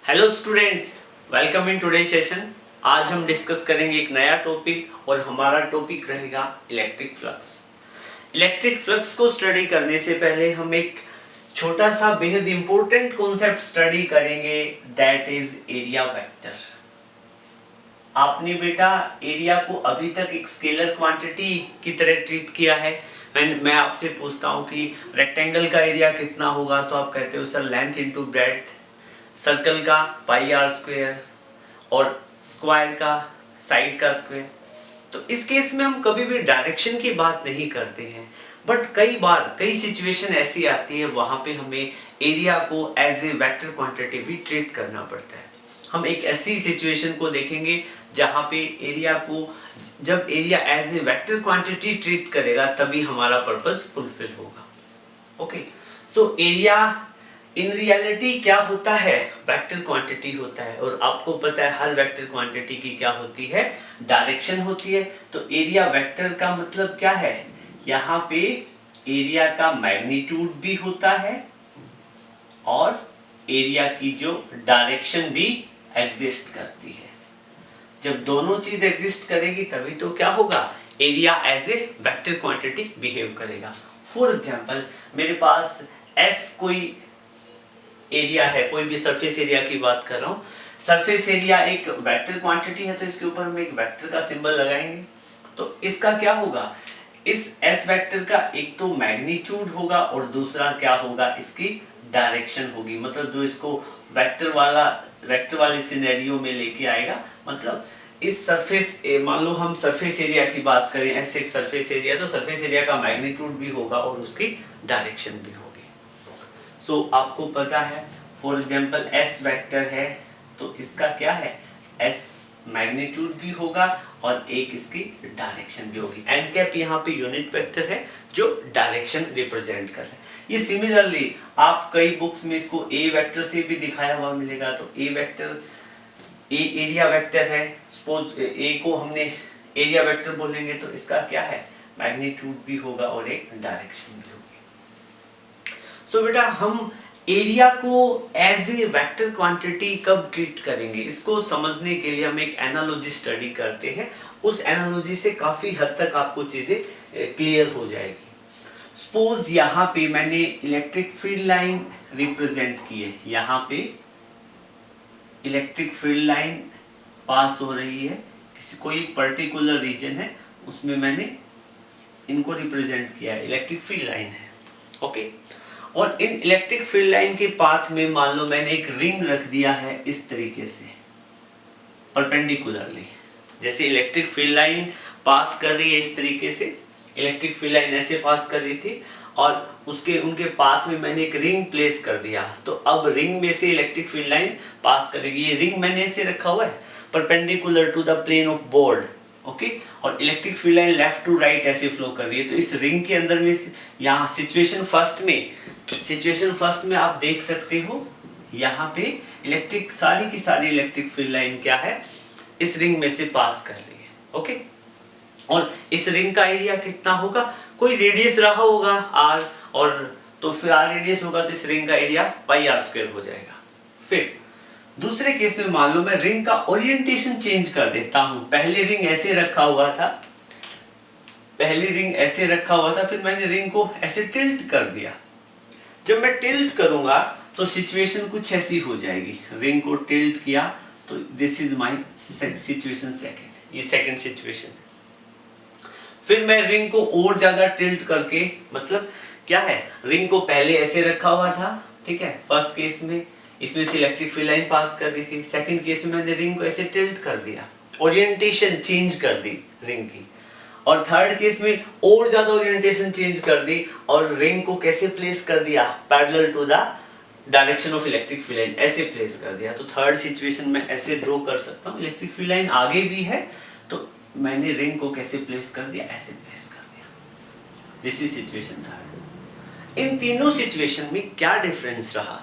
Hello students, welcome in today session. आज हम discuss करेंगे एक नया टॉपिक और हमारा टॉपिक रहेगा इलेक्ट्रिक फ्लक्स। इलेक्ट्रिक फ्लक्स को स्टडी करने से पहले हम एक छोटा सा बेहद इंपॉर्टेंट कॉन्सेप्ट स्टडी करेंगे, दैट इज एरिया वेक्टर। आपने बेटा एरिया को अभी तक एक स्केलर क्वांटिटी की तरह ट्रीट किया है। मैं आपसे पूछता हूँ कि रेक्टेंगल का एरिया कितना होगा, तो आप कहते हो sir length into breadth, circle का पाई आर स्क्वायर और स्क्वायर का साइड का स्क्वायर। तो इस केस में हम कभी भी डायरेक्शन की बात नहीं करते हैं, बट कई बार कई सिचुएशन ऐसी आती है वहां पे हमें एरिया को एज ए वेक्टर क्वांटिटी भी ट्रीट करना पड़ता है। हम एक ऐसी सिचुएशन को देखेंगे जहां पे एरिया को जब area as a vector quantity treat करेगा तभी हमारा पर्पस फुलफिल होगा। Okay, so area in reality क्या होता है, वेक्टर क्वांटिटी होता है। और आपको पता है हर वेक्टर क्वांटिटी की क्या होती है, डायरेक्शन होती है। तो एरिया वेक्टर का मतलब क्या है, यहाँ पे एरिया का मैग्नीट्यूड भी होता है और एरिया की जो डायरेक्शन भी एग्जिस्ट करती है। जब दोनों चीज एग्जिस्ट करेगी तभी तो क्या होगा, area as a vector quantity behave करेगा। फॉर एग्जांपल मेरे पास एस कोई एरिया है, कोई भी सरफेस एरिया की बात कर रहा हूँ। सरफेस एरिया एक वेक्टर क्वांटिटी है, तो इसके ऊपर हम एक वेक्टर का सिंबल लगाएंगे। तो इसका क्या होगा, इस एस वेक्टर का एक तो मैग्नीट्यूड होगा और दूसरा क्या होगा, इसकी डायरेक्शन होगी। मतलब जो इसको वेक्टर वाले सिनेरियो में लेके आएगा। मतलब इस सरफेस, मान लो हम सरफेस एरिया की बात करें, ऐसे एक सरफेस एरिया, तो सरफेस एरिया का मैग्नीट्यूड भी होगा और उसकी डायरेक्शन भी होगी। सो आपको पता है फॉर एग्जांपल एस वेक्टर है तो इसका क्या है, एस मैग्नीट्यूड भी होगा और एक इसकी डायरेक्शन भी होगी। एन कैप यहाँ पे यूनिट वेक्टर है जो डायरेक्शन रिप्रेजेंट कर रहा है। ये सिमिलरली आप कई बुक्स में इसको ए वेक्टर से भी दिखाया हुआ मिलेगा। तो ए वेक्टर ए एरिया वेक्टर है, सपोज ए को हमने एरिया वेक्टर बोलेंगे तो इसका क्या है, मैग्नीट्यूड भी होगा और एक डायरेक्शन भी होगी। सो बेटा हम एरिया को एज ए वेक्टर क्वांटिटी कब ट्रीट करेंगे, इसको समझने के लिए हम एक एनालॉजी स्टडी करते हैं। उस एनालॉजी से काफी हद तक आपको चीजें क्लियर हो जाएगी। सपोज यहाँ पे मैंने इलेक्ट्रिक फील्ड लाइन रिप्रेजेंट की है, यहाँ पे इलेक्ट्रिक फील्ड लाइन पास हो रही है, किसी कोई पर्टिकुलर रीजन है उसमें मैंने इनको रिप्रेजेंट किया है, इलेक्ट्रिक फील्ड लाइन है। ओके, और इन इलेक्ट्रिक फील्ड लाइन के पाथ में मान लो मैंने एक रिंग रख दिया है इस तरीके से परपेंडिकुलरली। जैसे इलेक्ट्रिक फील्ड लाइन पास कर रही है इस तरीके से, इलेक्ट्रिक फील्ड लाइन ऐसे पास कर रही थी और उनके पाथ में मैंने एक रिंग प्लेस कर दिया। तो अब रिंग में से इलेक्ट्रिक फील्ड लाइन पास करेगी। ये रिंग मैंने ऐसे रखा हुआ है perpendicular to the plane of board. Okay, और electric field line left to right ऐसे फ्लो कर रही है। तो इस रिंग के अंदर में यहाँ सिचुएशन फर्स्ट में आप देख सकते हो, यहाँ पे सारी की सारी इलेक्ट्रिक फील्ड लाइन क्या है, इस रिंग में से पास कर रही है। ओके, और इस रिंग का एरिया कितना होगा, कोई रेडियस रहा होगा आर, और तो फिर आर रेडियस होगा तो इस रिंग का एरिया पाई आर स्क्वायर हो जाएगा। फिर दूसरे केस में मान लो मैं रिंग का ओरिएंटेशन चेंज कर देता हूं। पहले रिंग ऐसे रखा हुआ था, फिर मैंने रिंग को ऐसे टिल्ट कर दिया। जब मैं टिल्ट करूंगा तो सिचुएशन कुछ ऐसी हो जाएगी। रिंग को टिल्ट किया तो this is my situation second, ये सेकंड सिचुएशन। फिर मैं रिंग को और ज्यादा टिल्ट करके, मतलब क्या है, रिंग को पहले ऐसे रखा हुआ था, ठीक है, फर्स्ट केस में इसमें से इलेक्ट्रिक फील्ड लाइन पास कर रही थी। सेकंड केस में मैंने रिंग को ऐसे टिल्ट कर दिया, ओरिएंटेशन चेंज कर दी रिंग की। और थर्ड केस में और ज्यादा ओरिएंटेशन चेंज कर दी और रिंग को कैसे प्लेस कर दिया, parallel to the direction of electric field line, ऐसे प्लेस कर दिया। तो थर्ड सिचुएशन में ऐसे ड्रॉ कर सकता हूँ, इलेक्ट्रिक फील्ड लाइन आगे भी है तो मैंने रिंग को कैसे प्लेस कर दिया, ऐसे प्लेस कर दिया। This is situation third. इन तीनों सिचुएशन में क्या डिफरेंस रहा,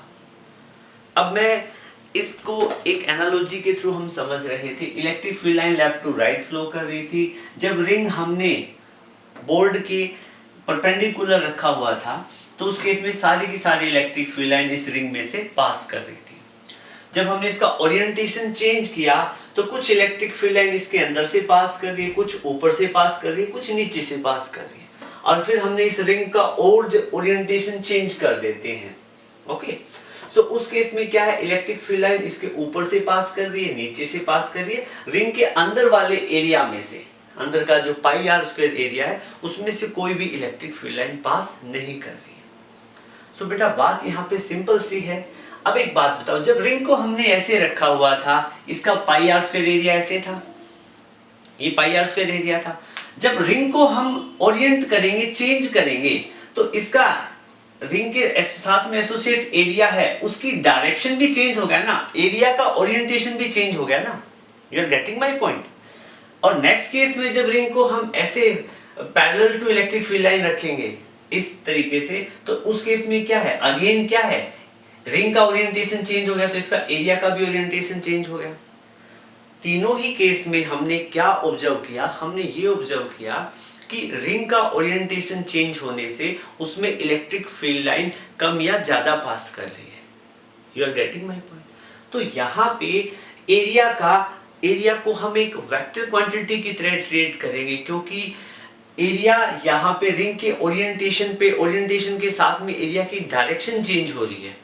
अब मैं इसको एक एनालॉजी के थ्रू हम समझ रहे थे। Electric field line left to right flow कर रही थी। जब रिंग हमने बोर्ड के परपेंडिकुलर रखा हुआ था तो उस केस में सारी की सारी इलेक्ट्रिक फील्ड लाइन इस रिंग में से पास कर रही थी। जब हमने इसका ओरिएंटेशन चेंज किया तो कुछ इलेक्ट्रिक फील्ड लाइन इसके अंदर से पास कर रही है, कुछ ऊपर से पास कर रही है, कुछ नीचे से पास कर रही है, और फिर हमने इस रिंग का और ओरिएंटेशन चेंज कर देते हैं। ओके, सो उस केस में क्या है, इलेक्ट्रिक फील्ड लाइन इसके ऊपर से पास कर रही है, नीचे से पास कर रही है, रिंग के अंदर वाले एरिया में से, अंदर का जो पाई आर स्क्वायर एरिया है उसमें से कोई भी इलेक्ट्रिक फील्ड लाइन पास नहीं कर रही है। सो बेटा बात यहाँ पे सिंपल सी है। अब एक बात बताओ, जब रिंग को हमने ऐसे रखा हुआ था, इसका पाई आर स्क्वायर एरिया ऐसे था, ये पाई आर स्क्वायर एरिया था, जब रिंग को हम ओरिएंट करेंगे, चेंज करेंगे, तो इसका रिंग के साथ में एसोसिएट एरिया है उसकी डायरेक्शन भी चेंज हो गया ना, एरिया का ओरिएंटेशन भी चेंज हो गया ना। You are getting my point. और नेक्स्ट केस में जब रिंग को हम ऐसे parallel to electric field line रखेंगे इस तरीके से, तो उस केस में क्या है, अगेन क्या है, रिंग का ओरिएंटेशन चेंज हो गया तो इसका एरिया का भी ओरिएंटेशन चेंज हो गया। तीनों ही केस में हमने क्या ऑब्जर्व किया, हमने ये ऑब्जर्व किया कि रिंग का ओरिएंटेशन चेंज होने से उसमें इलेक्ट्रिक फील्ड लाइन कम या ज्यादा पास कर रही है। You are getting my point. तो यहाँ पे एरिया को हम एक वेक्टर क्वांटिटी की तरह ट्रीट करेंगे, क्योंकि एरिया यहाँ पे रिंग के ओरिएंटेशन के साथ में एरिया की डायरेक्शन चेंज हो रही है।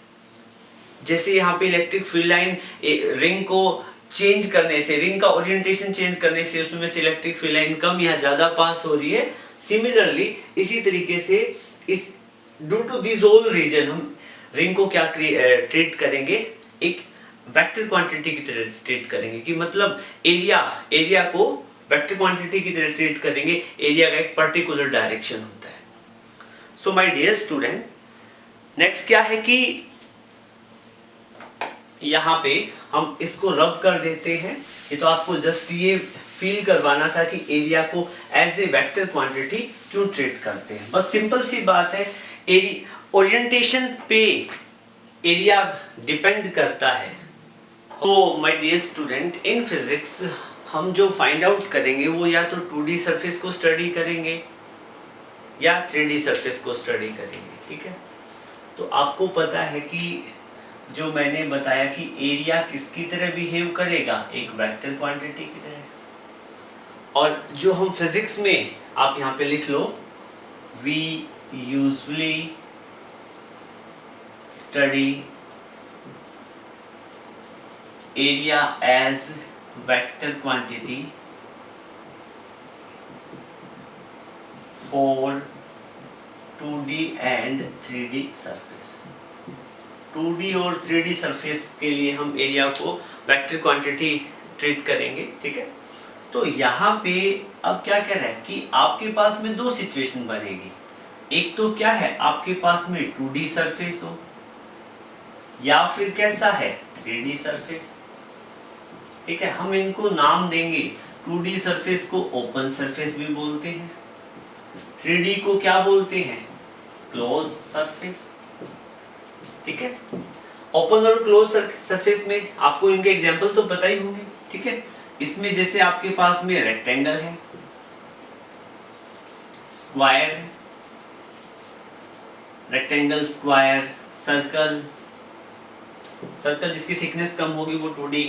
जैसे यहाँ पे इलेक्ट्रिक फील्ड लाइन रिंग को चेंज करने से, रिंग का ओरिएंटेशन चेंज करने से उसमें से इलेक्ट्रिक फील्ड लाइन कम या ज्यादा पास हो रही है, सिमिलरली इसी तरीके से इस due to this whole reason हम रिंग को क्या ट्रीट करेंगे, एक वेक्टर क्वांटिटी की तरह ट्रीट करेंगे, कि मतलब एरिया को वेक्टर क्वांटिटी की तरह ट्रीट करेंगे, एरिया का एक पर्टिकुलर डायरेक्शन होता है। So my dear student, next क्या है कि यहाँ पे हम इसको रब कर देते हैं। ये तो आपको जस्ट ये फील करवाना था कि एरिया को एज ए वेक्टर क्वांटिटी क्यों ट्रीट करते हैं, बस सिंपल सी बात है। ओरिएंटेशन पे एरिया डिपेंड करता है। तो my dear student, in physics हम जो फाइंड आउट करेंगे वो या तो 2D सरफेस को स्टडी करेंगे या 3D सरफेस को स्टडी करेंगे, ठीक है। तो आपको पता है कि जो मैंने बताया कि एरिया किसकी तरह बिहेव करेगा, एक वेक्टर क्वांटिटी की तरह। और जो हम फिजिक्स में, आप यहाँ पे लिख लो, we usually study area as vector quantity for 2D and 3D surface. 2D और 3D सरफेस के लिए हम एरिया को वेक्टर क्वांटिटी ट्रीट करेंगे, ठीक है। तो यहाँ पे अब क्या कह रहा है कि आपके पास में दो सिचुएशन बनेगी। एक तो क्या है, आपके पास में 2D सरफेस हो, या फिर कैसा है, 3D सरफेस, ठीक है। हम इनको नाम देंगे, 2D सरफेस को ओपन सरफेस भी बोलते हैं, 3D को क्या बोलते हैं, क्लोज सरफेस, ठीक है। ओपन और क्लोज सरफेस में आपको इनके एग्जांपल तो पता ही होंगे, ठीक है। इसमें जैसे आपके पास में रेक्टेंगल है, स्क्वायर है, रेक्टेंगल, स्क्वायर, सर्कल जिसकी थिकनेस कम होगी वो 2D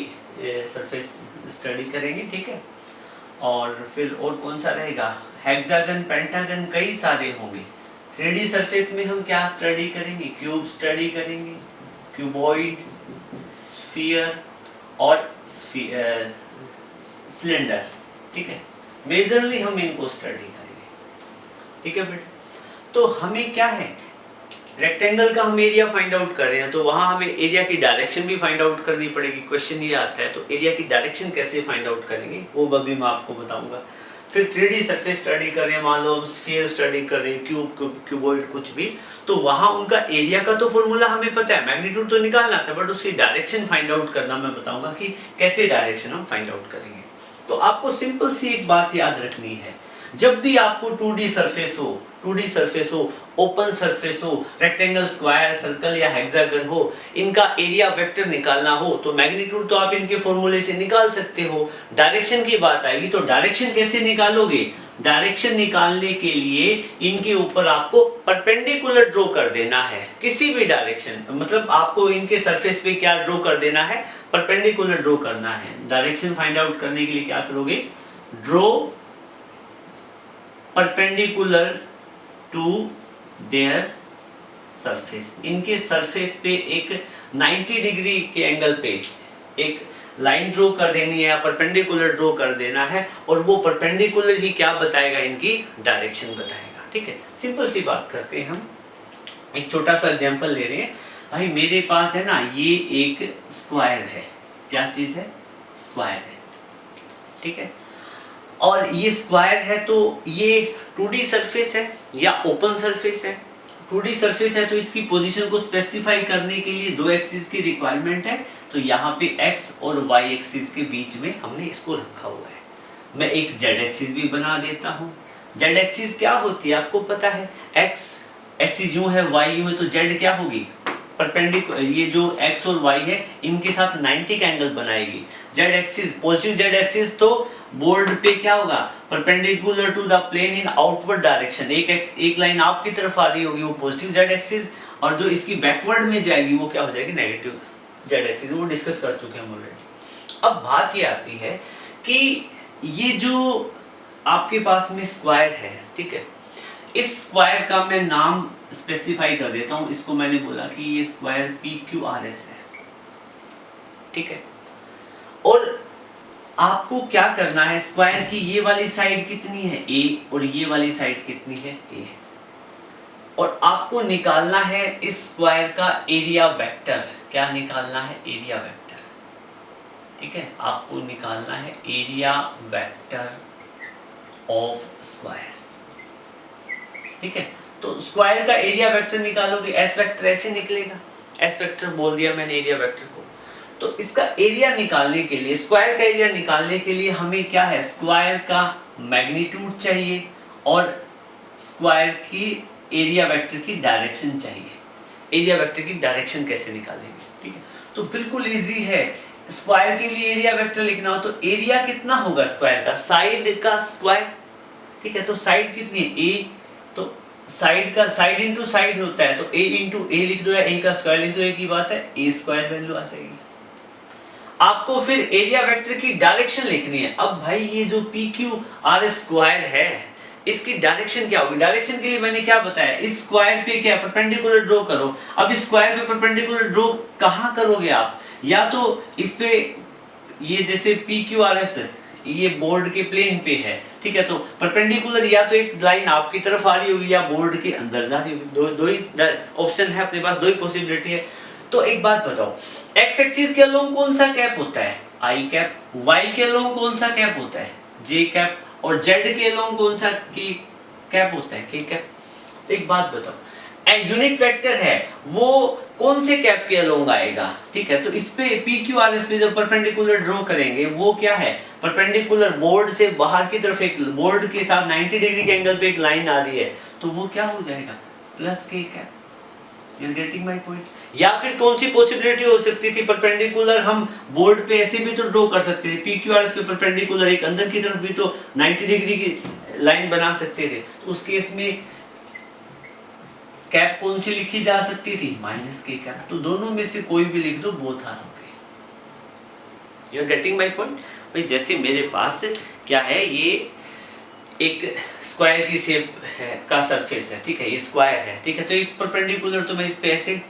सरफेस स्टडी करेंगे, ठीक है। और फिर और कौन सा रहेगा, हेक्सागन, पेंटागन, कई सारे होंगे। 3D सरफेस में हम क्या स्टडी करेंगे, क्यूब स्टडी करेंगे, क्यूबॉइड, स्फीयर और सिलेंडर, ठीक है। मेजरली हम इनको स्टडी करेंगे, ठीक है बेटा। तो हमें क्या है, रेक्टेंगल का हम एरिया फाइंड आउट कर रहे हैं, तो वहां हमें एरिया की डायरेक्शन भी फाइंड आउट करनी पड़ेगी। क्वेश्चन ये आता है, तो एरिया की डायरेक्शन कैसे फाइंड आउट करेंगे वो अभी मैं आपको बताऊंगा। फिर 3D सरफेस स्टडी कर रहे हैं, मान लो हम स्फीयर स्टडी कर रहे हैं, क्यूबॉइड कुछ भी, तो वहां उनका एरिया का तो फॉर्मूला हमें पता है, मैग्नीट्यूड तो निकालना था, बट उसकी डायरेक्शन फाइंड आउट करना मैं बताऊंगा कि कैसे डायरेक्शन हम फाइंड आउट करेंगे। तो आपको सिंपल सी एक बात याद रखनी है, जब भी आपको 2D सरफेस हो, ओपन सरफेस हो, रेक्टेंगल, स्क्वायर, सर्कल या हेक्सागन हो, इनका एरिया वेक्टर निकालना हो तो मैग्नीट्यूड तो आप इनके फॉर्मूले से निकाल सकते हो। डायरेक्शन की बात आएगी तो डायरेक्शन कैसे निकालोगे? डायरेक्शन निकालने के लिए इनके ऊपर आपको परपेंडिकुलर ड्रॉ कर देना है, किसी भी डायरेक्शन, मतलब आपको इनके सरफेस पे क्या ड्रॉ कर देना है? परपेंडिकुलर ड्रॉ करना है। डायरेक्शन फाइंड आउट करने के लिए क्या करोगे? Draw perpendicular to their surface. इनके सरफेस पे एक 90 डिग्री के एंगल पे एक लाइन ड्रॉ कर देनी है या परपेंडिकुलर ड्रॉ कर देना है, और वो परपेंडिकुलर ही क्या बताएगा? इनकी डायरेक्शन बताएगा। ठीक है, सिंपल सी बात करते हैं हम। एक छोटा सा एग्जांपल ले रहे हैं। भाई मेरे पास है ना, ये एक स्क्वायर है। क्या चीज है? स्क्वायर है। ठीक है, और ये स्क्वायर है तो ये 2D सरफेस है या ओपन सरफेस है? 2D सरफेस है तो इसकी पोजीशन को स्पेसिफाई करने के लिए दो एक्सिस की रिक्वायरमेंट है, तो यहाँ पे x और y एक्सिस के बीच में हमने इसको रखा हुआ है। मैं एक z एक्सिस भी बना देता हूँ। z एक्सिस क्या होती है आपको पता है? x एक्सिस यूं है, y यूं है, तो z क्या होगी? परपेंडिकुलर, ये जो x और y है इनके साथ 90 का एंगल बनाएगी। z axis, positive z axis तो बोर्ड पे क्या होगा? Perpendicular to the plane in outward direction. एक लाइन आपकी तरफ आ रही होगी, वो पॉजिटिव z एक्सिस, और जो इसकी बैकवर्ड में जाएगी वो क्या हो जाएगी? Negative z axis. वो डिस्कस कर चुके हैं ऑलरेडी। अब बात ये आती है कि ये जो आपके पास में स्क्वायर है, ठीक है, इस स्क्वायर का मैं नाम स्पेसिफाई कर देता हूं। इसको मैंने बोला कि ये स्क्वायर PQRS है। ठीक है, और आपको क्या करना है? स्क्वायर की ये वाली साइड कितनी है? A, और ये वाली साइड कितनी है? A। और आपको निकालना है इस स्क्वायर का एरिया वेक्टर। क्या निकालना है? Area vector. ठीक है, आपको निकालना है एरिया वेक्टर ऑफ स्क्वायर। ठीक है, तो स्क्वायर का एरिया वेक्टर निकालोगे, एस वेक्टर ऐसे निकलेगा। एस वेक्टर बोल दिया मैंने एरिया वेक्टर को। तो इसका एरिया निकालने के लिए, स्क्वायर का एरिया निकालने के लिए हमें क्या है? स्क्वायर का मैग्नीट्यूड चाहिए और स्क्वायर की एरिया वेक्टर की डायरेक्शन चाहिए। एरिया वेक्टर की डायरेक्शन कैसे निकालेंगे? ठीक है, तो बिल्कुल इजी है। स्क्वायर के लिए एरिया वेक्टर लिखना हो तो एरिया कितना होगा स्क्वायर का? साइड का स्क्वायर। ठीक है, तो साइड कितनी है? A, तो साइड का, साइड इंटू साइड होता है, तो A इंटू A लिख दो या A का स्क्वायर लिख दो, एक ही बात है, A स्क्वायर वैल्यू आ जाएगी। आपको फिर एरिया वेक्टर की डायरेक्शन लिखनी है। अब भाई ये जो PQRS स्क्वायर है, इसकी डायरेक्शन क्या होगी? डायरेक्शन के लिए मैंने क्या बताया? इस स्क्वायर पे क्या परपेंडिकुलर ड्रॉ करो। अब इस स्क्वायर पे परपेंडिकुलर ड्रॉ कहाँ करोगे आप? या तो इस पे, ये जैसे PQRS ये बोर्ड के प्लेन पे है, ठीक है, तो परपेंडिकुलर या तो एक लाइन आपकी तरफ आ रही होगी या बोर्ड के अंदर जा रही होगी। दो ही ऑप्शन है अपने पास, दो ही पॉसिबिलिटी है। तो एक बात बताओ, एक्स एक्सिस के अलोंग कौन सा कैप होता है? आई कैप। वाई के अलोंग कौन सा कैप होता है? जे कैप। और जेड के अलोंग कौन सा कैप होता है? के कैप। एक बात बताओ, यूनिट वेक्टर है वो कौन से कैप के अलोंग आएगा? ठीक है, तो इस पे PQRS पे जो परपेंडिकुलर ड्रॉ करेंगे वो क्या है? परपेंडिकुलर बोर्ड से बाहर की तरफ एक, बोर्ड के साथ 90 डिग्री के एंगल पे एक लाइन आ रही है, तो वो क्या हो जाएगा? प्लस के cap. You are getting my point? या फिर कौन सी पॉसिबिलिटी हो सकती थी? परपेंडिकुलर हम बोर्ड पे ऐसे भी तो ड्रॉ कर सकते थे, PQRS पे परपेंडिकुलर एक अंदर की तरफ भी तो 90 डिग्री की लाइन बना सकते थे। तो उस केस में कैप कौन सी लिखी जा सकती थी? माइनस के कैप। तो दोनों में से कोई भी लिख दो, both are okay. You are getting my point? भाई जैसे मेरे पास क्या है, ये एक स्क्वायर की शेप है का सरफेस है, ठीक है, ये स्क्वायर है, ठीक है, तो एक परपेंडिकुलर तो मैं इस पे ऐसे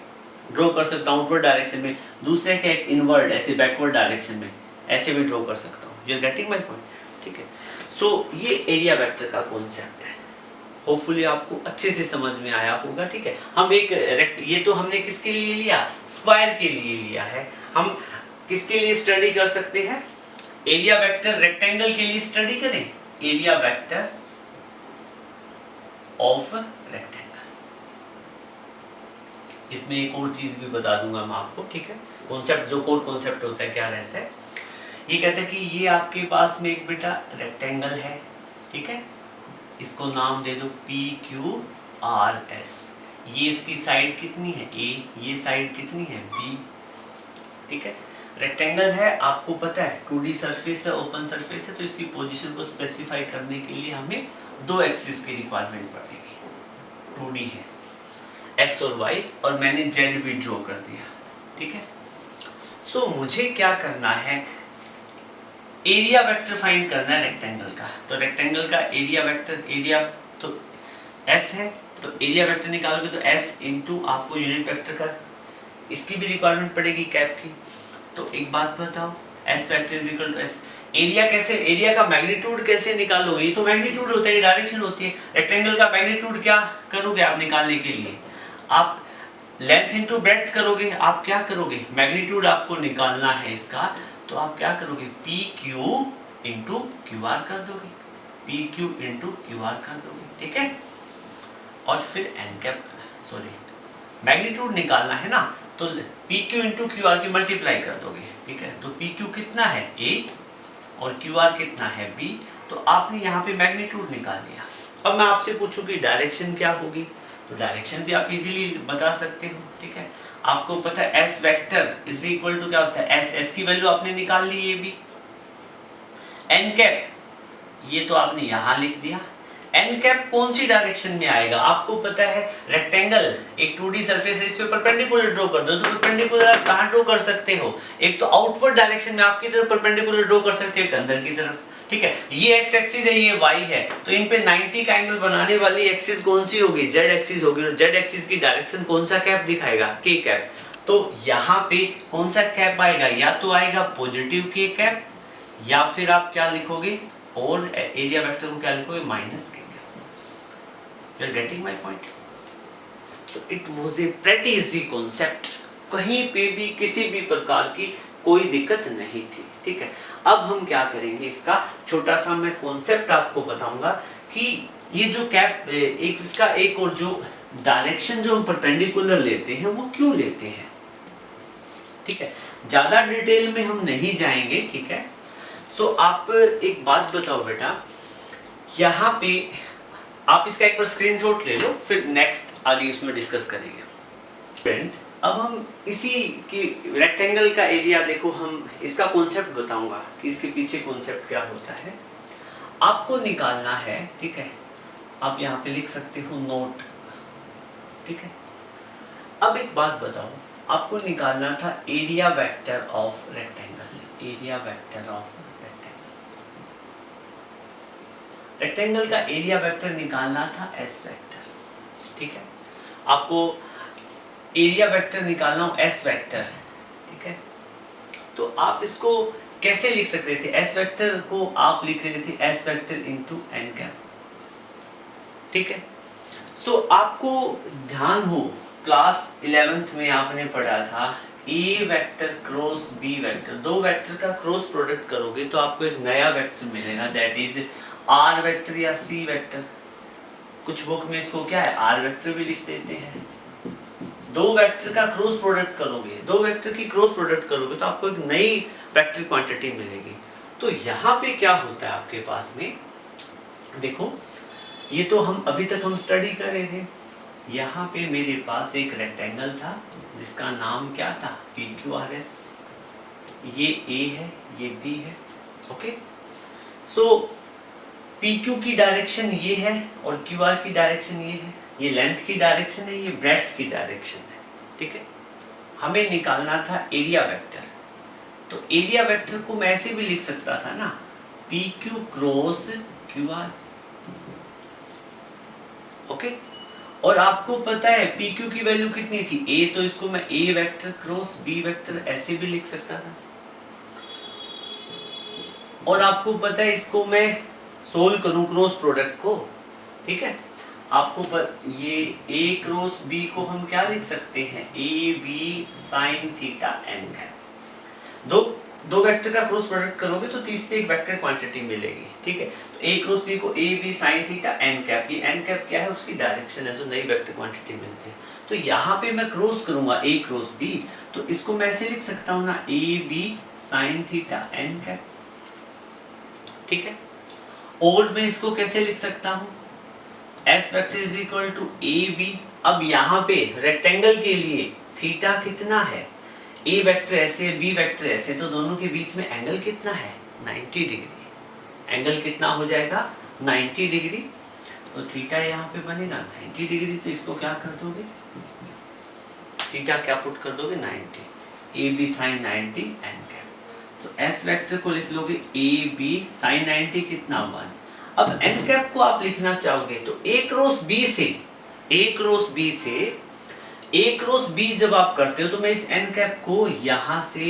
ड्रॉ कर सकता हूँ आउटवर्ड डायरेक्शन में, दूसरे क्या एक इनवर्ड ऐसे बैकवर्ड डायरेक्शन में ऐसे भी ड्रॉ कर सकता हूँ। You are getting my point? ठीक है, सो ये एरिया वेक्टर का कॉन्सेप्ट है। होपफुली आपको अच्छे से समझ में आया होगा। ठीक है, हम एक ये तो हमने किसके लिए लिया? स्क्वायर के लिए लिया है। हम किसके लिए स्टडी कर सकते हैं? एरिया वेक्टर रेक्टेंगल के लिए स्टडी करें, एरिया वेक्टर ऑफ रेक्टेंगल। इसमें एक और चीज भी बता दूंगा मैं आपको, ठीक है, कॉन्सेप्ट, जो कोर कॉन्सेप्ट होता है क्या रहता है। ये कहते हैं कि ये आपके पास में एक बेटा रेक्टेंगल है, ठीक है, इसको नाम दे दो पी क्यू आर एस। ये इसकी साइड कितनी है ए, ये साइड कितनी है बी, ठीक है। रेक्टेंगल है, आपको पता है 2D सरफेस है, ओपन सरफेस है, तो इसकी पोजीशन को स्पेसिफाई करने के लिए हमें दो एक्सिस की रिक्वायरमेंट पड़ेगी। 2D है, एक्स और वाई, और मैंने जेड भी ड्रॉ कर दिया, ठीक है। सो मुझे क्या करना है, एरिया वेक्टर फाइंड करना है रेक्टेंगल का। तो रेक्टेंगल का एरिया वेक्टर, एरिया तो एस है, तो एरिया वेक्टर निकालोगे तो एस इंटू आपको यूनिट वेक्टर का इसकी भी रिक्वायरमेंट पड़ेगी कैप की। तो एक बात बताओ, S vector is equal to S, area कैसे, एरिया का मैग्नीट्यूड कैसे निकालोगे? ये तो मैग्नीट्यूड होता है, डायरेक्शन होती है। रेक्टेंगल का मैग्नीट्यूड क्या करोगे आप निकालने के लिए? आप लेंथ इंटू ब्रेड्थ करोगे। आप क्या करोगे, मैग्नीट्यूड आपको निकालना है इसका, तो आप क्या करोगे, P Q into Q R कर दोगे, P Q into Q R कर दोगे, ठीक है। और फिर एन कैप, सॉरी मैग्नीट्यूड निकालना है ना, तो P Q into Q R की मल्टीप्लाई कर दोगे, ठीक है। तो पी क्यू कितना है ए और क्यू आर कितना है बी, तो आपने यहाँ पे मैग्नीट्यूड निकाल लिया। अब मैं आपसे पूछूं कि डायरेक्शन क्या होगी, तो डायरेक्शन भी आप इजीली बता सकते हो, ठीक है। आपको पता है S vector is equal to क्या होता है, एस, एस की वैल्यू आपने निकाल ली, ये भी एन कैप, ये तो आपने यहाँ लिख दिया। एन कैप कौन सी डायरेक्शन में आएगा, आपको पता है रेक्टेंगल एक 2D सरफेस है, इस पे परपेंडिकुलर ड्रॉ कर दो, तो परपेंडिकुलर आप कहाँ ड्रॉ कर सकते हो, एक तो आउटवर्ड डायरेक्शन में आपकी तरफ परपेंडिकुलर ड्रॉ कर सकते हो, एक अंदर की तरफ, ठीक है। ये एक्स एक्सिस है, ये वाई है, तो इन पे 90 का एंगल बनाने वाली एक्सिस कौन सी होगी, जेड एक्सिस होगी, और जेड एक्सिस की डायरेक्शन कौन सा कैप दिखाएगा, के कैप। तो यहाँ पे कौन सा कैप आएगा, या तो आएगा पॉजिटिव के कैप, या फिर आप क्या लिखोगे, और एरिया वेक्टर को क्या लिखोगे, माइनस के cap. You are getting my point. So it was a pretty easy concept, कहीं पे भी किसी भी प्रकार की कोई दिक्कत नहीं थी, ठीक है। अब हम क्या करेंगे, इसका छोटा सा मैं कॉन्सेप्ट आपको बताऊंगा कि ये जो कैप एक इसका एक और जो डायरेक्शन जो हम परपेंडिकुलर लेते हैं वो क्यों लेते हैं, ठीक है। ज्यादा डिटेल में हम नहीं जाएंगे, ठीक है। सो आप एक बात बताओ बेटा, यहाँ पे आप इसका एक बार स्क्रीनशॉट ले लो, फिर नेक्स्ट आगे उसमें डिस्कस करेंगे। फ्रेंड, अब हम इसी की रेक्टेंगल का एरिया देखो, हम इसका कॉन्सेप्ट बताऊंगा कि इसके पीछे कॉन्सेप्ट क्या होता है, आपको निकालना है, ठीक है। आप यहाँ पे लिख सकते हो नोट, ठीक है। अब एक बात बताओ, आपको निकालना था area vector of rectangle, area vector of rectangle का एरिया वेक्टर निकालना था एस वेक्टर, ठीक है। आपको एरिया वेक्टर निकालना हो एस वेक्टर, ठीक है। तो आप इसको कैसे लिख सकते थे, एस वेक्टर को आप लिख रहे थे S vector into n cap, ठीक है। सो आपको ध्यान हो, क्लास 11th में आपने पढ़ा था ए वेक्टर क्रॉस बी वेक्टर, दो वेक्टर का क्रॉस प्रोडक्ट करोगे तो आपको एक नया वेक्टर मिलेगा, दैट इज आर वेक्टर या सी वेक्टर। कुछ बुक में इसको क्या है, आर वेक्टर भी लिख देते हैं। दो वेक्टर का क्रॉस प्रोडक्ट करोगे, दो वेक्टर की क्रॉस प्रोडक्ट करोगे तो आपको एक नई वेक्टर क्वांटिटी मिलेगी। तो यहाँ पे क्या होता है आपके पास में, देखो ये तो हम अभी तक हम स्टडी कर रहे थे। यहाँ पे मेरे पास एक रेक्टेंगल था जिसका नाम क्या था, PQRS। ये A है, ये B है, ओके। सो PQ की डायरेक्शन ये है और QR की डायरेक्शन ये है, ये लेंथ की डायरेक्शन है, ये ब्रेड्थ की डायरेक्शन है, ठीक है। हमें निकालना था एरिया वेक्टर, तो एरिया वेक्टर को मैं ऐसे भी लिख सकता था ना, PQ क्रॉस QR, ओके। और आपको पता है PQ की वैल्यू कितनी थी, A, तो इसको मैं A vector cross B vector ऐसे भी लिख सकता था। और आपको पता है इसको मैं सोल्व करूं क्रॉस प्रोडक्ट को, ठीक है। आपको ये A क्रॉस B को हम क्या लिख सकते हैं, AB sin थीटा n है। दो वेक्टर का क्रॉस प्रोडक्ट करोगे तो तीसरी एक वेक्टर क्वांटिटी मिलेगी, ठीक है। तो A क्रॉस B को AB sin theta n cap, ये n कैप क्या है, उसकी डायरेक्शन है, तो नई वेक्टर क्वांटिटी मिलती है। तो यहाँ पे मैं क्रॉस करूंगा A क्रॉस B, तो इसको मैं ऐसे लिख सकता हूँ ना, AB sin theta n cap, ठीक है। और मैं इसको कैसे लिख सकता हूँ, S vector is equal to A B. अब यहाँ पे रेक्टेंगल के लिए थीटा कितना है, ए वेक्टर ऐसे बी वेक्टर ऐसे, तो दोनों के बीच में एंगल कितना है 90 डिग्री। एंगल कितना हो जाएगा 90 डिग्री। तो थीटा यहाँ पे बनेगा 90 डिग्री, तो इसको क्या कर दोगे, थीटा क्या पुट कर दोगे 90, A B sine 90 N cap. तो एस वेक्टर को लिख लोगे ए बी साइन 90 कितना 1। अब एन कैप को आप लिखना चाहोगे तो ए क्रॉस बी से, ए क्रॉस बी से, ए क्रॉस बी जब आप करते हो तो मैं इस एन कैप को यहाँ से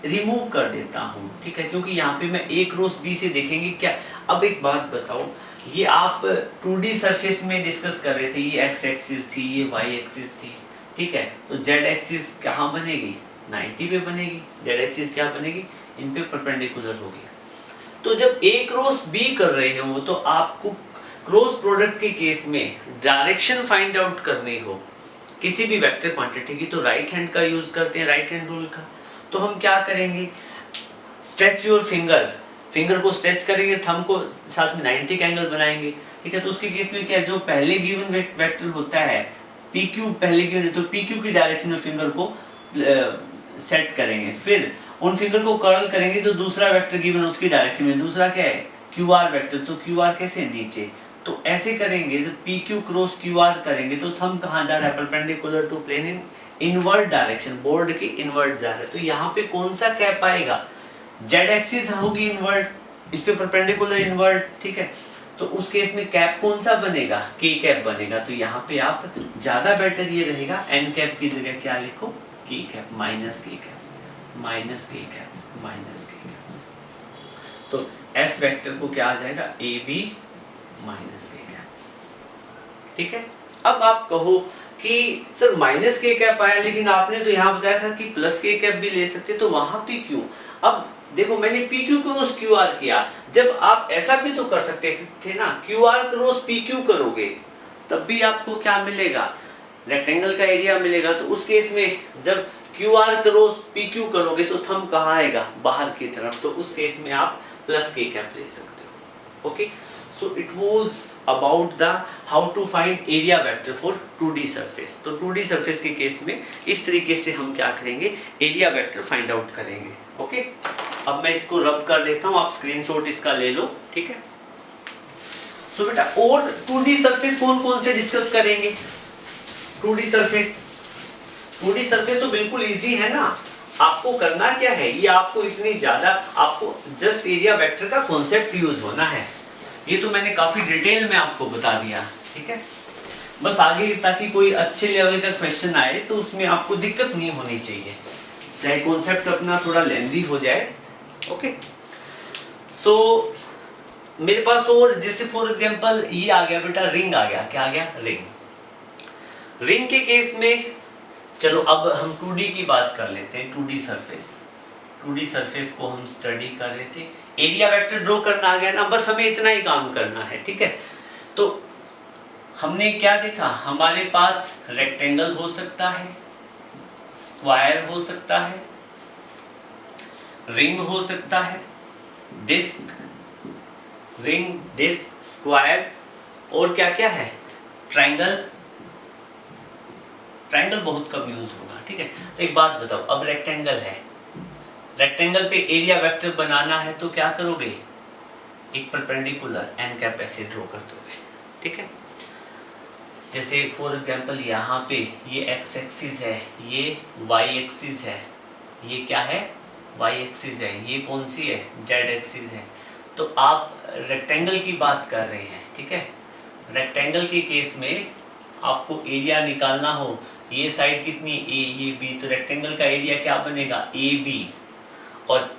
रिमूव कर देता हूँ, ठीक है, क्योंकि यहाँ पे मैं ए क्रॉस बी से देखेंगे क्या। अब एक बात बताओ, ये आप 2D सरफेस में डिस्कस कर रहे थे, ये एक्स एक्सिस थी, ये वाई एक्सिस थी, ठीक है, तो जेड एक्सिस कहाँ बनेगी 90 पे बनेगी, जेड एक्सिस क्या बनेगी इन पे परपेंडिकुलर होगी। तो जब ए क्रॉस बी कर रहे हो तो आपको क्रॉस प्रोडक्ट के केस में डायरेक्शन फाइंड आउट करनी हो किसी भी वेक्टर क्वांटिटी की, तो राइट हैंड का यूज करते हैं, राइट हैंड रूल का। तो हम क्या करेंगे, स्ट्रेच योर फिंगर, फिंगर को स्ट्रेच करेंगे, थंब को साथ में 90 का एंगल बनाएंगे, ठीक है। तो उसके केस में क्या है, जो पहले गिवन वेक्टर होता है पी क्यू, पहले गिवन है तो पी क्यू की डायरेक्शन में फिंगर को सेट करेंगे, फिर उन फिंगर को कर्ल करेंगे तो दूसरा वेक्टर गिवन उसकी डायरेक्शन में, दूसरा क्या है क्यू आर वेक्टर, तो क्यू आर कैसे नीचे, तो ऐसे करेंगे। तो P Q cross Q R करेंगे तो थंब कहाँ जा रहा है, perpendicular to plane in invert direction, board की इनवर्ट जा रहा है। तो यहाँ पे कौन सा कैप आएगा, जेड एक्सिस होगी इनवर्ट, इस पे परपेंडिकुलर इनवर्ट, ठीक है। तो उस केस में कैप कौन सा बनेगा, के कैप बनेगा। तो यहाँ पे आप ज्यादा बेटर ये रहेगा, एन कैप की जगह क्या लिखो के कैप, माइनस के कैप, माइनस के कैप, माइनस के कैप। तो एस वेक्टर को क्या आ जाएगा ए बी माइनस के कैप, ठीक है। अब आप कहो कि सर माइनस के कैप आया, लेकिन आपने तो यहाँ बताया था कि प्लस के कैप भी ले सकते, तो वहां पे क्यों। अब देखो मैंने P Q cross Q are किया, जब आप ऐसा भी तो कर सकते थे ना, Q R cross P Q करोगे तब भी आपको क्या मिलेगा, रेक्टेंगल का एरिया मिलेगा। तो उस केस में जब Q R cross P Q करोगे तो थंब कहाँ आएगा, बाहर की तरफ, तो उस केस में आप प्लस के कैप ले सकते हो। Okay, so it was about the how to find area vector for 2D surface. तो 2D सरफेस के केस में इस तरीके से हम क्या करेंगे, एरिया वेक्टर फाइंड आउट करेंगे। ओके, अब मैं इसको रब कर देता हूँ, आप स्क्रीनशॉट इसका ले लो, ठीक है। सो बेटा और 2D सरफेस कौन कौन से डिस्कस करेंगे, 2D सरफेस, 2D सरफेस तो बिल्कुल इजी है ना। आपको करना क्या है, ये आपको इतनी ज्यादा, आपको जस्ट एरिया वेक्टर का कॉन्सेप्ट यूज होना है, ये तो मैंने काफी डिटेल में आपको बता दिया, ठीक है। बस आगे ताकि कोई अच्छे लेवल का क्वेश्चन आए तो उसमें आपको दिक्कत नहीं होनी चाहिए, चाहे कॉन्सेप्ट अपना थोड़ा लेंथी हो जाए। ओके, सो मेरे पास और जैसे फॉर एग्जांपल ये आ गया बेटा, रिंग आ गया, क्या आ गया रिंग। रिंग के केस में चलो अब हम 2D की बात कर लेते हैं, 2D सरफेस, 2D सरफेस को हम स्टडी कर रहे थे, एरिया वेक्टर ड्रॉ करना आ गया ना, बस हमें इतना ही काम करना है, ठीक है। तो हमने क्या देखा, हमारे पास रेक्टेंगल हो सकता है, स्क्वायर हो सकता है, रिंग हो सकता है, डिस्क, रिंग, डिस्क, स्क्वायर, और क्या क्या है, ट्रायंगल। ट्रायंगल बहुत कम यूज होगा, ठीक है। तो एक बात बताओ, अब रेक्टेंगल है, रेक्टेंगल पे एरिया वेक्टर बनाना है तो क्या करोगे, एक परपेंडिकुलर एन कैप ऐसे ड्रॉ कर दोगे, ठीक है। जैसे फॉर एग्जांपल यहाँ पे ये एक्स एक्सिस है, ये वाई एक्सिस है, ये क्या है वाई एक्सिस है, ये कौन सी है जेड एक्सिस है। तो आप रेक्टेंगल की बात कर रहे हैं, ठीक है। रेक्टेंगल के केस में आपको एरिया निकालना हो, ये साइड कितनी ए, ये बी, तो रेक्टेंगल का एरिया क्या बनेगा ए बी, और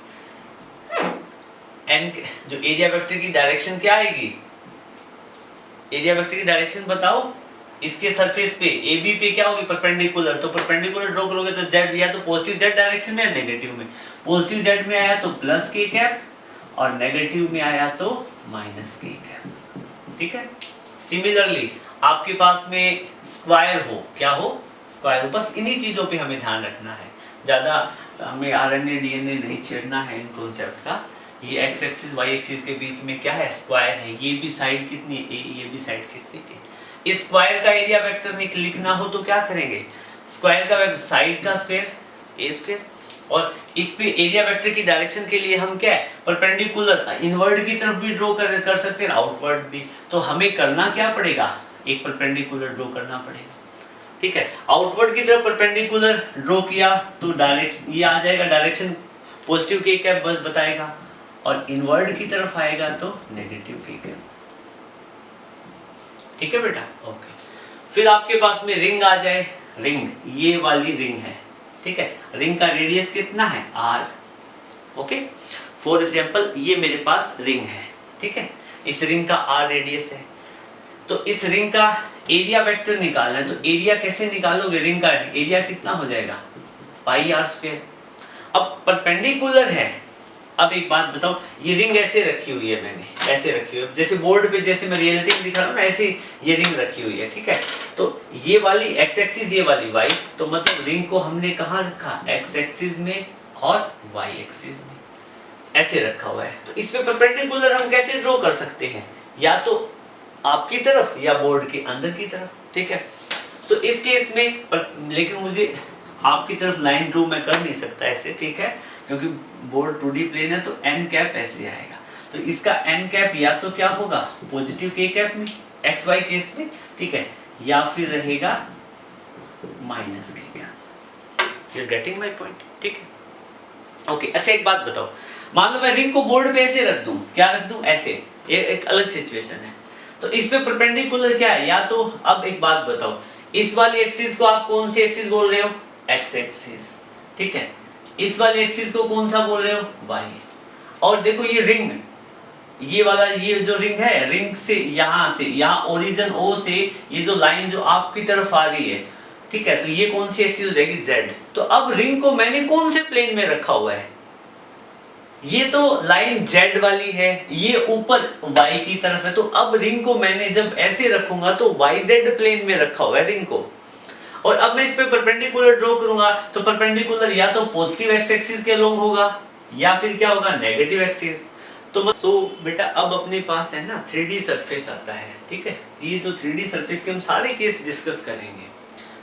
एन जो एरिया वेक्टर की डायरेक्शन क्या आएगी, एरिया वेक्टर की डायरेक्शन बताओ, इसके सरफेस पे ए बी पे क्या होगी परपेंडिकुलर, तो परपेंडिकुलर ड्रॉ करोगे तो जेड या तो पॉजिटिव जेड डायरेक्शन में या नेगेटिव में, पॉजिटिव जेड में आया तो प्लस के कैप और नेगेटिव में आया तो माइनस के कैप, ठीक है। सिमिलरली आपके पास में स्क्वायर हो, क्या हो स्क्वायर हो, बस इन्हीं चीज़ों पे हमें ध्यान रखना है, ज़्यादा हमें RNA DNA नहीं छेड़ना है इन कॉन्सेप्ट का। ये एक्स एक्सिस वाई एक्सिस के बीच में क्या है, स्क्वायर है। ये भी साइड कितनी है, ए, ये भी साइड कितनी है। इस स्क्वायर का एरिया वेक्टर लिखना हो तो क्या करेंगे, स्क्वायर का साइड का स्क्वायर ए स्क्वायर, और इस पे एरिया वेक्टर की डायरेक्शन के लिए हम क्या है, परपेंडिकुलर इनवर्ड की तरफ भी ड्रॉ कर सकते हैं, आउटवर्ड भी। तो हमें करना क्या पड़ेगा, एक परपेंडिकुलर ड्रॉ करना पड़ेगा, ठीक है। आउटवर्ड की तरफ परपेंडिकुलर ड्रॉ किया तो डायरेक्शन ये आ जाएगा, डायरेक्शन पॉजिटिव के कैप बताएगा, और इनवर्ड की तरफ आएगा तो नेगेटिव के कैप, ठीक है बेटा, ओके। फिर आपके पास में रिंग आ जाए, रिंग ये वाली रिंग है, ठीक है। रिंग का रेडियस कितना है, आर, ओके। फॉर एग्जांपल ये मेरे पास रिंग है, ठीक है, इस रिंग का आर रेडियस है। तो इस रिंग का एरिया वेक्टर निकालना है, तो एरिया कैसे निकालोगे, रिंग का एरिया कितना हो जाएगा, पाई आर स्क्वायर। अब परपेंडिकुलर है, अब एक बात बताओ, ये रिंग ऐसे रखी हुई है, मैंने ऐसे रखी हुई है, जैसे बोर्ड पे जैसे मैं रियलिटी में दिखा रहा हूँ ना, ऐसे ये रिंग रखी हुई है, ठीक है। तो ये वाली एक्स एक्सिस, ये वाली वाई, तो मतलब रिंग को हमने कहाँ रखा, एक्स एक्सिस में और वाई एक्सिस में, ऐसे रखा हुआ है। तो इसमें परपेंडिकुलर हम कैसे ड्रॉ कर सकते हैं, या तो आपकी तरफ या बोर्ड के अंदर की तरफ, ठीक है। सो इस केस में लेकिन मुझे आपकी तरफ लाइन ड्रॉ मैं कर नहीं सकता ऐसे, ठीक है, क्योंकि बोर्ड 2D प्लेन है, तो एन कैप ऐसे आएगा। तो इसका एन कैप या तो क्या होगा, पॉजिटिव के कैप में एक्स वाई केस में, ठीक है, या फिर रहेगा माइनस के cap. You getting my point, ठीक है, ओके। अच्छा एक बात बताओ, मान लो मैं रिंग को बोर्ड पे ऐसे रख दूं, क्या रख दूं, ऐसे, एक अलग सिचुएशन है। तो इस पे परपेंडिकुलर क्या है, या तो अब एक बात बताओ, इस वाली एक्सिस को आप कौन सी एक्सिस बोल रहे हो, एक्स एक्सिस, ठीक है। इस वाली एक्सिस को कौन सा बोल रहे हो, वाई। और देखो ये रिंग, ये वाला ये जो रिंग है, रिंग से यहाँ ओरिजिन ओ से ये जो लाइन जो आपकी तरफ आ रही है, ठीक है, तो ये कौन सी एक्सिस हो जाएगी, जेड। तो अब रिंग को मैंने कौन से प्लेन में रखा हुआ है, ये तो लाइन जेड वाली है, ये ऊपर वाई की तरफ है। तो अब रिंग को मैंने जब ऐसे रखूंगा तो वाई जेड प्लेन में रखा हुआ है रिंग को, और अब मैं इस पे परपेंडिकुलर ड्रॉ करूंगा, तो परपेंडिकुलर या तो पॉजिटिव एक्स एक्सिस के अलोंग होगा, या फिर क्या होगा, नेगेटिव एक्सिस। तो सो बेटा अब अपने पास है ना 3D सरफेस आता है, ठीक है। ये जो 3D सरफेस के हम सारे केस डिस्कस करेंगे,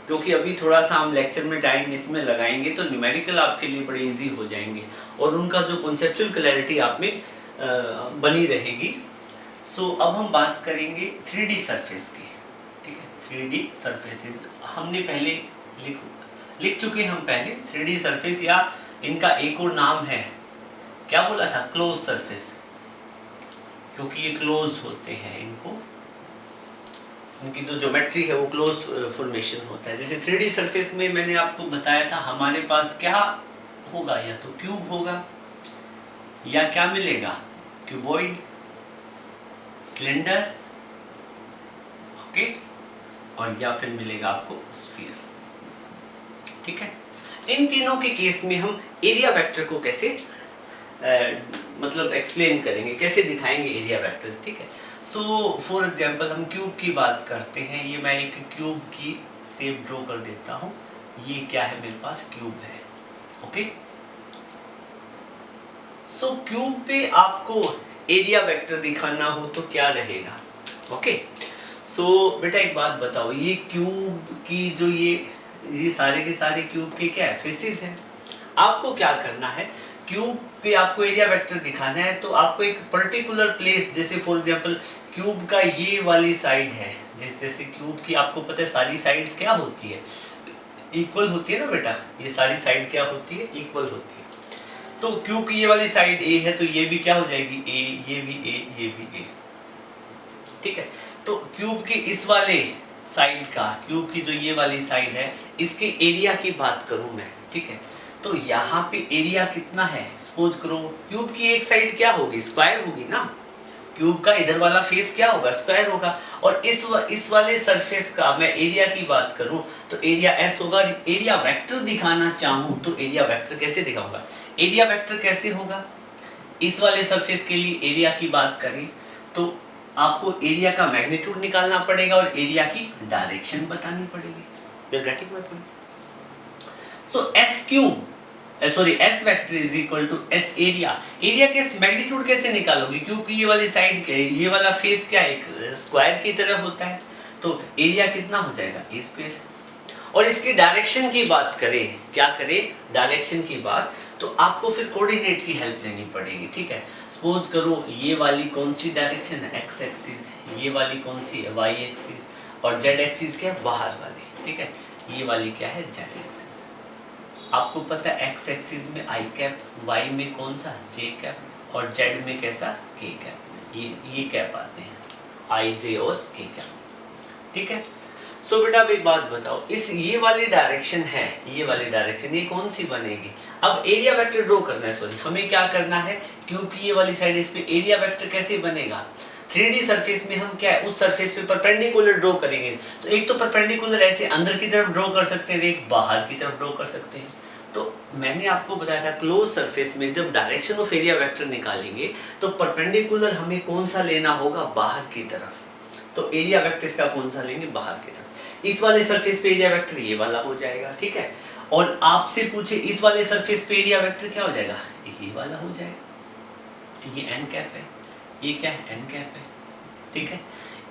क्योंकि अभी थोड़ा सा हम लेक्चर में टाइम इसमें लगाएंगे तो न्यूमेरिकल आपके लिए बड़े इजी हो जाएंगे, और उनका जो कॉन्सेप्चुअल क्लैरिटी आप में बनी रहेगी। सो अब हम बात करेंगे 3D सरफेस की, ठीक है। 3D सरफेसेस हमने पहले लिख चुके हम पहले। 3D सरफेस या इनका एक और नाम है, क्या बोला था, क्लोज सरफेस, क्योंकि ये क्लोज होते हैं, इनकी जो ज्योमेट्री है वो क्लोज फॉर्मेशन होता है। जैसे 3D सरफेस में मैंने आपको बताया था हमारे पास क्या होगा, या तो क्यूब होगा, या क्या मिलेगा, क्यूबॉइड, सिलेंडर, ओके, और या फिर मिलेगा आपको स्फीयर, ठीक है। इन तीनों के केस में हम एरिया वेक्टर को कैसे मतलब एक्सप्लेन करेंगे, कैसे दिखाएंगे एरिया वेक्टर, ठीक है। सो फॉर एग्जांपल हम क्यूब की बात करते हैं। ये मैं एक क्यूब की शेप ड्रॉ कर देता हूँ। ये क्या है, मेरे पास क्यूब है, ओके। सो क्यूब पे आपको एरिया वेक्टर दिखाना हो तो क्या रहेगा, ओके। सो बेटा एक बात बताओ, ये क्यूब की जो ये सारे के सारे क्यूब के क्या है, फेसेस हैं। आपको क्या करना है, क्यूब पे आपको एरिया वेक्टर दिखाना है, तो आपको एक पर्टिकुलर प्लेस, जैसे फॉर एग्जांपल क्यूब का ये वाली साइड है, जैसे क्यूब की आपको पता है सारी साइड्स क्या होती है, इक्वल होती है ना बेटा, ये सारी साइड क्या होती है, इक्वल होती है। तो क्यूब की ये वाली साइड ए है, तो ये भी क्या हो जाएगी, ए, ये भी ए, ये भी ए, ठीक है। तो क्यूब के इस वाले साइड का, क्यूब की जो ये वाली साइड है, इसके एरिया की बात करूं मैं, ठीक है। तो यहाँ पे एरिया कितना है, सपोज करो क्यूब की एक साइड क्या होगी, स्क्वायर होगी ना, क्यूब का इधर वाला फेस क्या होगा, स्क्वायर होगा। और इस वाले सरफेस का मैं एरिया की बात करूं तो एरिया एस होगा। एरिया वेक्टर दिखाना चाहूं तो एरिया वेक्टर कैसे दिखाऊंगा, एरिया वेक्टर कैसे होगा, इस वाले सरफेस के लिए एरिया की बात करें तो आपको एरिया का मैग्नीट्यूड निकालना पड़ेगा और एरिया की डायरेक्शन बतानी पड़ेगी। You are getting my point. So S cube sorry S vector is equal to S area. Area के मैग्नीट्यूड कैसे निकालोगे, क्योंकि ये वाली साइड के ये वाला फेस क्या एक स्क्वायर की तरह होता है, तो एरिया कितना हो जाएगा ए स्क्वायर। और इसकी डायरेक्शन की बात करें, क्या करें डायरेक्शन की बात, तो आपको फिर कोऑर्डिनेट की हेल्प लेनी पड़ेगी, ठीक है। सपोज करो ये वाली कौन सी डायरेक्शन है एक्स एक्सिस, ये वाली कौन सी है वाई एक्सिस, और जेड एक्सिस क्या है बाहर वाली, ठीक है। ये वाली क्या है जेड एक्सिस। आपको पता है एक्स एक्सिस में आई कैप, वाई में कौन सा जे कैप, और जेड में कैसा के कैप, ये कैप आते हैं आई जे और के कैप, ठीक है। सो बेटा अब एक बात बताओ, इस ये वाली डायरेक्शन है, ये वाली डायरेक्शन ये कौन सी बनेगी। अब एरिया वेक्टर ड्रॉ करना है, सॉरी हमें क्या करना है, क्योंकि ये वाली साइड इस पे एरिया वेक्टर कैसे बनेगा, 3D सरफेस में हम क्या है उस सरफेस पे परपेंडिकुलर ड्रॉ करेंगे। तो एक तो परपेंडिकुलर ऐसे अंदर की तरफ ड्रॉ कर सकते हैं, एक बाहर की तरफ ड्रॉ कर सकते हैं। तो मैंने आपको बताया था क्लोज सरफेस में जब डायरेक्शन ऑफ एरिया वेक्टर निकालेंगे तो परपेंडिकुलर हमें कौन सा लेना होगा, बाहर की तरफ। तो एरिया वेक्टर इसका कौन सा लेंगे, बाहर की तरफ। इस वाले सरफेस पे एरिया वेक्टर ये वाला हो जाएगा, ठीक है। और आपसे पूछे इस वाले सरफेस पे एरिया वेक्टर क्या हो जाएगा, ये वाला हो जाएगा। ये एन कैप है, ये क्या है एन कैप है, ठीक है।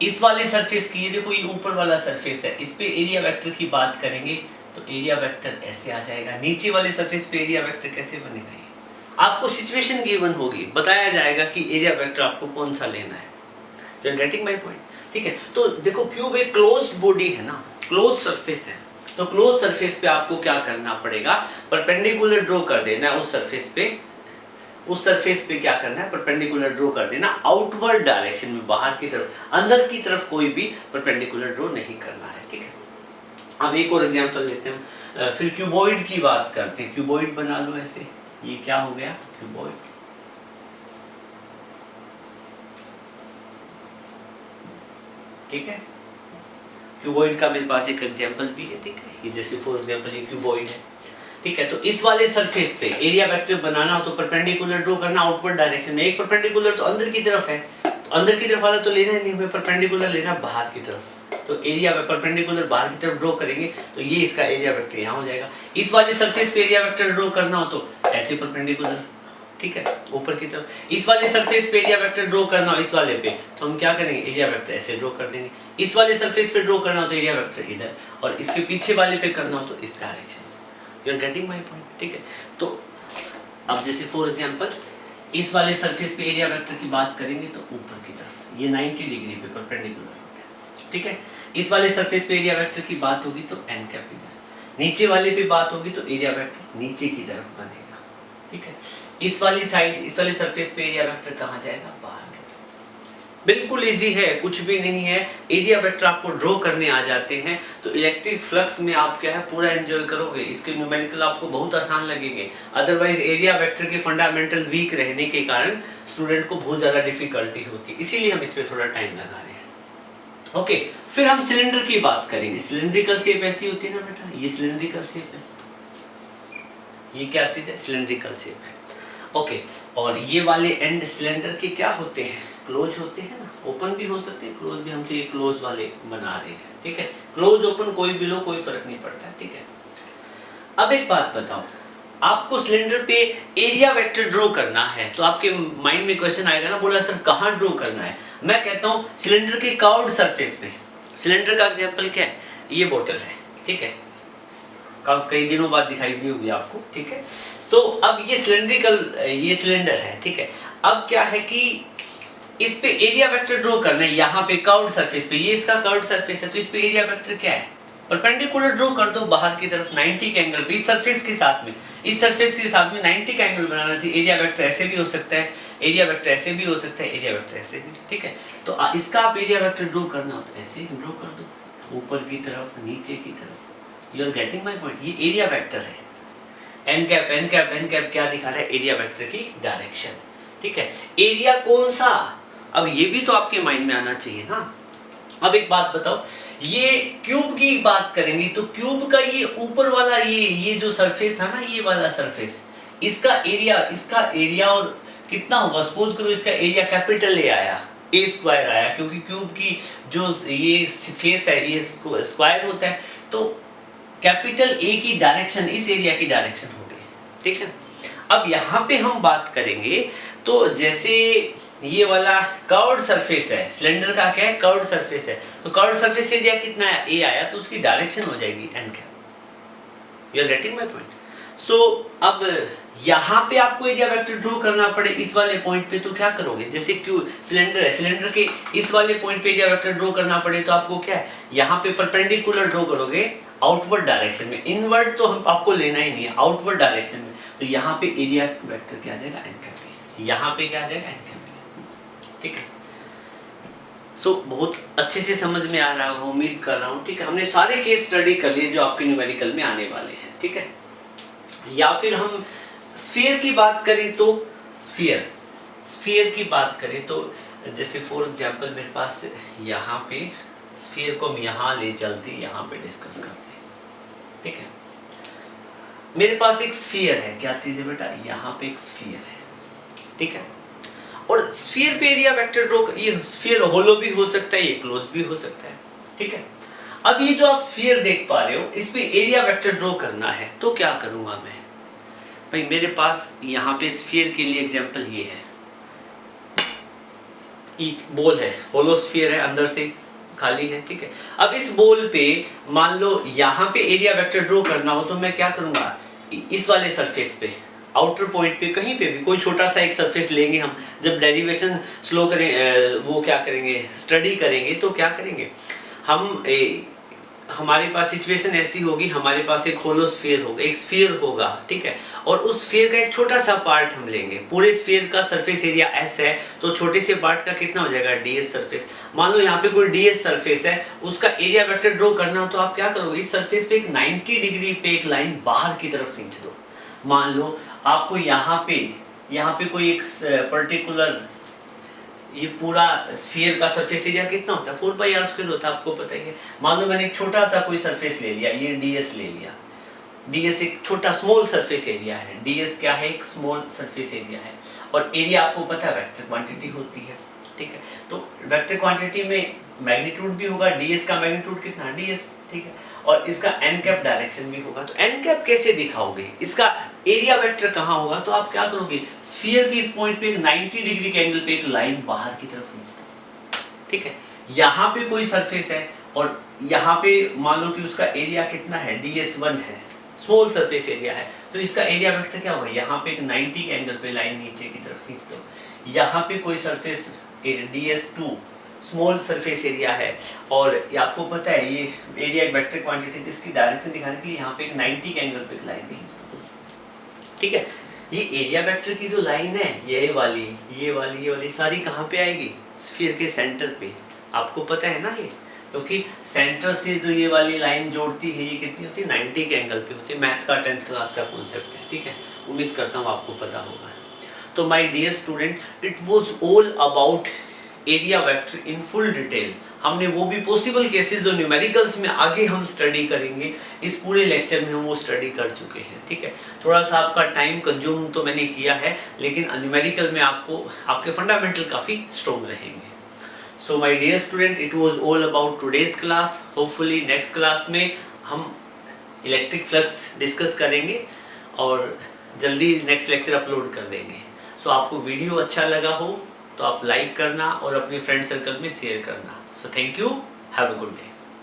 इस वाले सरफेस की ये देखो ये ऊपर वाला सरफेस है, इस पे एरिया वेक्टर की बात करेंगे तो एरिया वेक्टर ऐसे आ जाएगा। नीचे वाले सरफेस पे एरिया वेक्टर कैसे बनेगा, ये आपको सिचुएशन गिवन होगी, बताया जाएगा कि एरिया वेक्टर आपको कौन सा लेना है। You are getting my point, ठीक है। तो देखो क्यूब एक क्लोज्ड बॉडी है ना, क्लोज सरफेस है, तो क्लोज सरफेस पे आपको क्या करना पड़ेगा, परपेंडिकुलर ड्रॉ कर देना है उस सरफेस पे। उस सरफेस पे क्या करना है, परपेंडिकुलर ड्रॉ कर देना आउटवर्ड डायरेक्शन में, बाहर की तरफ, अंदर की तरफ कोई भी परपेंडिकुलर ड्रॉ नहीं करना है, ठीक है। अब एक और एग्जांपल लेते हैं, फिर क्यूबॉइड की बात करते हैं। क्यूबॉइड बना लो ऐसे, ये क्या हो गया क्यूबॉइड, ठीक है। क्यूबॉइड का मेरे पास एक एग्जांपल भी है, ठीक है। ये जैसे फॉर एग्जांपल ये क्यूबॉइड है, ठीक है। तो इस वाले सरफेस पे एरिया वेक्टर बनाना हो तो परपेंडिकुलर ड्रॉ करना आउटवर्ड डायरेक्शन में। एक परपेंडिकुलर तो अंदर की तरफ है, तो अंदर की तरफ वाला तो लेना ही नहीं, हमें परपेंडिकुलर लेना बाहर की तरफ। तो एरिया परपेंडिकुलर बाहर की तरफ ड्रॉ करेंगे तो ये इसका एरिया वेक्टर यहाँ हो जाएगा। इस वाले सरफेस पे एरिया वेक्टर ड्रॉ करना हो तो ऐसे परपेंडिकुलर, ठीक है, ऊपर की तरफ। इस वाले सरफेस पे एरिया वेक्टर ड्रॉ करना हो इस वाले पे तो हम क्या करेंगे, एरिया वेक्टर ऐसे ड्रॉ कर देंगे। इस वाले सरफेस पे ड्रॉ करना हो तो एरिया वेक्टर इधर, और इसके पीछे वाले पे करना हो तो इस direction. You are getting my point, ठीक है। तो अब जैसे फॉर एग्जांपल इस वाले सरफेस पे एरिया वेक्टर की बात करेंगे तो ऊपर की तरफ ये 90 डिग्री पे परपेंडिकुलर होता है, ठीक है। इस वाले सरफेस पे एरिया वेक्टर की बात होगी तो एन कैप इधर, नीचे वाले पे बात होगी तो एरिया वेक्टर नीचे की तरफ बनेगा, ठीक है। इस वाली साइड, इस वाले सरफेस पे एरिया वेक्टर कहाँ जाएगा, बाहर की तरफ। बिल्कुल इजी है, कुछ भी नहीं है। एरिया वेक्टर आपको ड्रॉ करने आ जाते हैं तो इलेक्ट्रिक फ्लक्स में आप क्या है पूरा एंजॉय करोगे। इसके न्यूमेरिकल आपको बहुत आसान लगेंगे। अदरवाइज एरिया वेक्टर के फंडामेंटल वीक रहने के कारण स्टूडेंट को बहुत ज़्यादा डिफिकल्टी होती है, इसीलिए हम इस पर थोड़ा टाइम लगा रहे हैं। ओके, फिर हम सिलेंडर की बात करेंगे। सिलेंड्रिकल शेप ऐसी होती है ना बेटा, ये सिलेंड्रिकल शेप है, ये क्या चीज़ है, सिलेंड्रिकल शेप है। ओके, और ये वाले एंड सिलेंडर के क्या होते हैं, क्लोज होते हैं ना, ओपन भी हो सकते हैं, क्लोज भी। हम तो ये क्लोज वाले बना रहे हैं, ठीक है। क्लोज ओपन कोई भी लो, कोई फर्क नहीं पड़ता है, ठीक है। अब एक बात बताओ, आपको सिलेंडर पे एरिया वेक्टर ड्रॉ करना है तो आपके माइंड में क्वेश्चन आएगा ना, बोला सर कहाँ ड्रॉ करना है। मैं कहता हूँ सिलेंडर के कर्व्ड सरफेस पे। सिलेंडर का एग्जांपल क्या है, ये बोतल है, ठीक है, कई दिनों बाद दिखाई दी होगी आपको, ठीक है। सो अब ये सिलेंड्रिकल, ये सिलेंडर है, ठीक है। अब क्या है कि इस पे एरिया वेक्टर ड्रॉ करना है, यहाँ पे कर्व्ड सरफेस पे, ये इसका कर्व्ड सरफेस है तो इस पे एरिया वेक्टर क्या है, परपेंडिकुलर ड्रॉ कर दो बाहर की तरफ 90 के एंगल पे। इस सरफेस के साथ में, इस सरफेस के साथ में 90 का एंगल बनाना चाहिए। एरिया वेक्टर ऐसे भी हो सकता है, एरिया वेक्टर ऐसे भी हो सकता है, एरिया वेक्टर ऐसे भी, ठीक है। तो इसका आप एरिया वेक्टर ड्रॉ करना हो तो ऐसे ड्रॉ कर दो, ऊपर की तरफ, नीचे की तरफ। You are getting my point, ये एरिया वेक्टर है। N cap N cap N cap क्या दिखा रहा है, एरिया वेक्टर की डायरेक्शन, ठीक है। एरिया कौन सा, अब ये भी तो आपके माइंड में आना चाहिए ना। अब एक बात बताओ, ये क्यूब की बात करेंगे तो क्यूब का ये ऊपर वाला ये जो सरफेस है ना, ये वाला सरफेस, इसका एरिया और कितना होगा, सपोज करो इसका एरिया कैपिटल ए आया, ए स्क्वायर आया, क्योंकि क्यूब की जो ये फेस है ये स्क्वायर होता है, तो कैपिटल ए की डायरेक्शन इस एरिया की डायरेक्शन होगी, ठीक है। अब यहाँ पे हम बात करेंगे तो जैसे ये वाला कर्व्ड सरफेस है, सिलेंडर का क्या है, कर्व्ड सरफेस है, तो कर्व्ड सरफेस एरिया कितना है, ए आया, तो उसकी डायरेक्शन हो जाएगी N cap. You are getting my point. So अब यहाँ पे आपको एरिया वेक्टर ड्रॉ करना पड़े इस वाले पॉइंट पे, तो क्या करोगे, जैसे क्यू सिलेंडर है, सिलेंडर के इस वाले पॉइंट पे एरिया वेक्टर ड्रॉ करना पड़े तो आपको क्या है, यहाँ पे परपेंडिकुलर ड्रॉ करोगे आउटवर्ड डायरेक्शन में, इनवर्ड तो हम आपको लेना ही नहीं है, आउटवर्ड डायरेक्शन में, तो यहाँ पे एरिया वेक्टर क्या आ जाएगा, एन कैप, यहाँ पे क्या आ जाएगा, एन कैप, ठीक है। सो बहुत अच्छे से समझ में आ रहा होगा, उम्मीद कर रहा हूँ, ठीक है। हमने सारे केस स्टडी कर लिए जो आपके न्यूमेरिकल में आने वाले हैं, ठीक है। या फिर हम स्फीयर की बात करें तो स्फीयर की बात करें तो जैसे फॉर एग्जांपल मेरे पास यहाँ पे स्फीयर को हम यहाँ ले चलते, यहाँ पे डिस्कस करते हैं, ठीक है। मेरे पास एक स्फीयर है, क्या चीज़ है बेटा, यहाँ पे एक स्फीयर है, ठीक है। और स्फीयर पे एरिया वेक्टर ड्रॉ, ये स्फीयर होलो भी हो सकता है, ये क्लोज भी हो सकता है, ठीक है। अब ये जो आप स्फीयर देख पा रहे हो, इस पे एरिया वेक्टर ड्रॉ करना है, तो क्या करूंगा मैं भाई, मेरे पास यहाँ पे स्फीयर के लिए एग्जांपल ये है, एक बॉल है, होलो स्फीयर है, अंदर से खाली है, ठीक है। अब इस बॉल पे मान लो यहाँ पे एरिया वेक्टर ड्रॉ करना हो, तो मैं क्या करूंगा, इस वाले सरफेस पे आउटर पॉइंट पे कहीं पे भी कोई छोटा सा एक सरफेस लेंगे हम, जब डेरिवेशन स्लो करें वो क्या करेंगे, स्टडी करेंगे, तो क्या करेंगे हम, हमारे पास सिचुएशन ऐसी होगी, हमारे पास एक होलो स्फीयर होगा, एक स्फीयर होगा, ठीक है, और उस स्फीयर का एक छोटा सा पार्ट हम लेंगे, पूरे स्फीयर का सरफेस एरिया एस है, तो छोटे से पार्ट का कितना हो जाएगा, डीएस सरफेस। मान लो यहाँ पे कोई डीएस सरफेस है, उसका एरिया वेक्टर ड्रॉ करना हो, तो आप क्या करोगे, इस सरफेस पे एक 90 डिग्री पे एक लाइन बाहर की तरफ खींच दो। मान लो आपको यहाँ पे कोई एक पर्टिकुलर, ये पूरा स्फीयर का सरफेस एरिया कितना होता है, 4πr² होता है, आपको पता ही है। मान लो मैंने एक छोटा सा कोई सरफेस ले लिया, ये ds ले लिया, ds एक छोटा स्मॉल सरफेस एरिया है, ds क्या है, एक स्मॉल सरफेस एरिया है, और एरिया आपको पता है वेक्टर क्वांटिटी होती है, ठीक है। तो वेक्टर क्वांटिटी में मैग्नीट्यूड भी होगा, ds का मैग्नीट्यूड कितना, ds, ठीक है, और इसका एन कैप डायरेक्शन भी होगा। तो एन कैप कैसे दिखाओगे, इसका एरिया वेक्टर कहाँ होगा, तो आप क्या करोगे, स्फीयर के इस पॉइंट पे एक 90 डिग्री के एंगल पे एक लाइन बाहर की तरफ खींच दो, ठीक है। यहाँ पे कोई सरफेस है और यहाँ पे मान लो कि उसका एरिया कितना है, ds1 है, स्मॉल सरफेस एरिया है, तो इसका एरिया वेक्टर क्या होगा, यहाँ पे एक 90 के एंगल पे लाइन नीचे की तरफ खींच दो। यहाँ पे कोई surface ds2 small surface area है, और ये आपको पता है ये एरिया एक वेक्टर क्वांटिटी, जिसकी डायरेक्शन दिखाने के लिए यहाँ पे एक 90 के एंगल पे एक लाइन खींच दो, ठीक है। ये एरिया वेक्टर की जो लाइन है, ये वाली सारी कहाँ पे आएगी, स्फीयर के सेंटर पे, आपको पता है ना, ये क्योंकि सेंटर से जो ये वाली लाइन जोड़ती है, ये कितनी होती है, 90 के एंगल पे होती है। मैथ का 10th क्लास का कॉन्सेप्ट है, ठीक है, उम्मीद करता हूँ आपको पता होगा। तो my dear student, it was all about area vector in full detail. हमने वो भी पॉसिबल केसेस जो न्यूमेरिकल्स में आगे हम स्टडी करेंगे, इस पूरे लेक्चर में हम वो स्टडी कर चुके हैं, ठीक है। थोड़ा सा आपका टाइम कंज्यूम तो मैंने किया है, लेकिन न्यूमेरिकल में आपको आपके फंडामेंटल काफ़ी स्ट्रॉन्ग रहेंगे। So my dear student, it was all about today's class. Hopefully next class में हम इलेक्ट्रिक फ्लक्स डिस्कस करेंगे और जल्दी नेक्स्ट लेक्चर अपलोड कर देंगे। सो आपको वीडियो अच्छा लगा हो तो आप लाइक करना और अपने फ्रेंड सर्कल में शेयर करना। So thank you, have a good day.